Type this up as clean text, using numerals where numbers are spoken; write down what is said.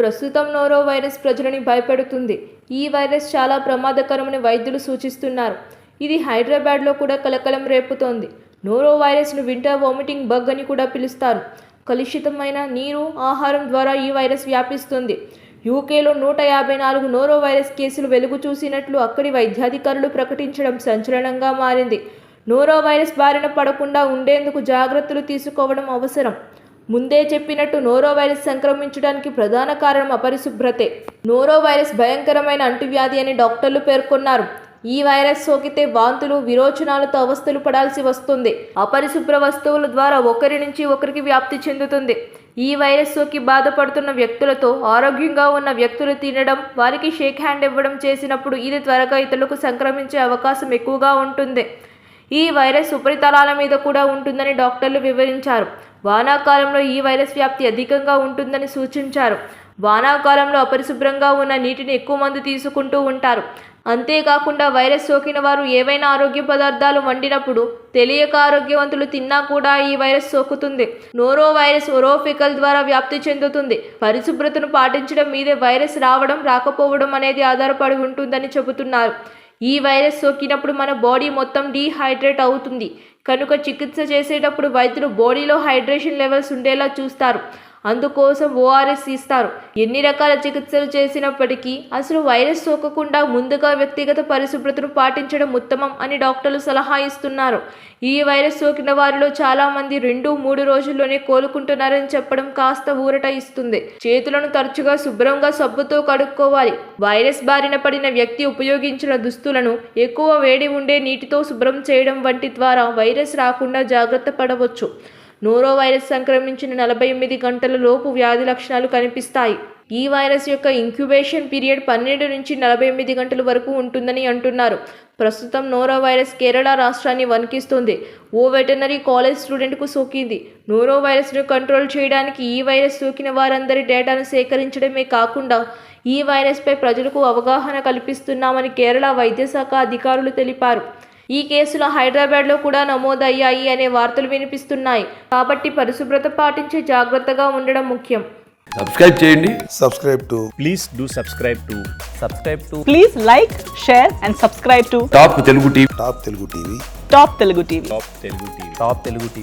ప్రస్తుతం noro virus ప్రజలని భయపెడుతుంది. ఈ వైరస్ చాలా ప్రమాదకరమని వైద్యులు సూచిస్తున్నారు. ఇది హైదరాబాద్లో కూడా కలకలం రేపుతోంది. నోరో వైరస్ను వింటర్ వామిటింగ్ బగ్ అని కూడా పిలుస్తారు. కలుషితమైన నీరు, ఆహారం ద్వారా ఈ వైరస్ వ్యాపిస్తుంది. యూకేలో 154 నోరో వైరస్ కేసులు వెలుగు చూసినట్లు అక్కడి వైద్యాధికారులు ప్రకటించడం సంచలనంగా మారింది. నోరో వైరస్ బారిన పడకుండా ఉండేందుకు జాగ్రత్తలు తీసుకోవడం అవసరం. ముందే చెప్పినట్టు నోరో వైరస్ సంక్రమించడానికి ప్రధాన కారణం అపరిశుభ్రతే. నోరో వైరస్ భయంకరమైన అంటువ్యాధి అని డాక్టర్లు పేర్కొన్నారు. ఈ వైరస్ సోకితే వాంతులు, విరోచనాలతో అవస్థలు పడాల్సి వస్తుంది. అపరిశుభ్ర వస్తువుల ద్వారా ఒకరి నుంచి ఒకరికి వ్యాప్తి చెందుతుంది. ఈ వైరస్ సోకి బాధపడుతున్న వ్యక్తులతో ఆరోగ్యంగా ఉన్న వ్యక్తులు తినడం, వారికి షేక్ హ్యాండ్ ఇవ్వడం చేసినప్పుడు ఇది త్వరగా ఇతరులకు సంక్రమించే అవకాశం ఎక్కువగా ఉంటుంది. ఈ వైరస్ ఉపరితలాల మీద కూడా ఉంటుందని డాక్టర్లు వివరించారు. వానాకాలంలో ఈ వైరస్ వ్యాప్తి అధికంగా ఉంటుందని సూచించారు. వానాకాలంలో అపరిశుభ్రంగా ఉన్న నీటిని ఎక్కువ మంది తీసుకుంటూ ఉంటారు. అంతేకాకుండా వైరస్ సోకిన వారు ఏవైనా ఆరోగ్య పదార్థాలు వండినప్పుడు తెలియక ఆరోగ్యవంతులు తిన్నా కూడా ఈ వైరస్ సోకుతుంది. నోరో వైరస్ ఒరోఫెకల్ ద్వారా వ్యాప్తి చెందుతుంది. పరిశుభ్రతను పాటించడం మీదే వైరస్ రావడం, రాకపోవడం అనేది ఆధారపడి ఉంటుందని చెబుతున్నారు. ఈ వైరస్ సోకినప్పుడు మన బాడీ మొత్తం డీహైడ్రేట్ అవుతుంది. కనుక చికిత్స చేసేటప్పుడు వైద్యులు బాడీలో హైడ్రేషన్ లెవెల్స్ ఉండేలా చూస్తారు. అందుకోసం ఓఆర్ఎస్ ఇస్తారు. ఎన్ని రకాల చికిత్సలు చేసినప్పటికీ అసలు వైరస్ సోకకుండా ముందుగా వ్యక్తిగత పరిశుభ్రతను పాటించడం ఉత్తమం అని డాక్టర్లు సలహా ఇస్తున్నారు. ఈ వైరస్ సోకిన వారిలో చాలా మంది 2-3 రోజుల్లోనే కోలుకుంటున్నారని చెప్పడం కాస్త ఊరట ఇస్తుంది. చేతులను తరచుగా శుభ్రంగా సబ్బుతో కడుక్కోవాలి. వైరస్ బారిన పడిన వ్యక్తి ఉపయోగించిన దుస్తులను ఎక్కువ వేడి ఉండే నీటితో శుభ్రం చేయడం వంటి ద్వారా వైరస్ రాకుండా జాగ్రత్త పడవచ్చు. నోరో వైరస్ సంక్రమించిన 48 గంటల లోపు వ్యాధి లక్షణాలు కనిపిస్తాయి. ఈ వైరస్ యొక్క ఇంక్యుబేషన్ పీరియడ్ 12 నుంచి 48 గంటల వరకు ఉంటుందని అంటున్నారు. ప్రస్తుతం నోరో వైరస్ కేరళ రాష్ట్రాన్ని వణికిస్తుంది. ఓ వెటర్నరీ కాలేజ్ స్టూడెంట్కు సోకింది. నోరో వైరస్ను కంట్రోల్ చేయడానికి ఈ వైరస్ సోకిన వారందరి డేటాను సేకరించడమే కాకుండా ఈ వైరస్పై ప్రజలకు అవగాహన కల్పిస్తున్నామని కేరళ వైద్య శాఖ అధికారులు తెలిపారు. ఈ కేసులు హైదరాబాద్లో కూడా నమోదయ్యాయి అనే వార్తలు వినిపిస్తున్నాయి. కాబట్టి పరిశుభ్రత పాటించి జాగ్రత్తగా ఉండడం ముఖ్యం. సబ్స్క్రైబ్ చేయండి. Please do subscribe to. Please like, share and subscribe to top Telugu TV. Top Telugu TV. Top Telugu TV.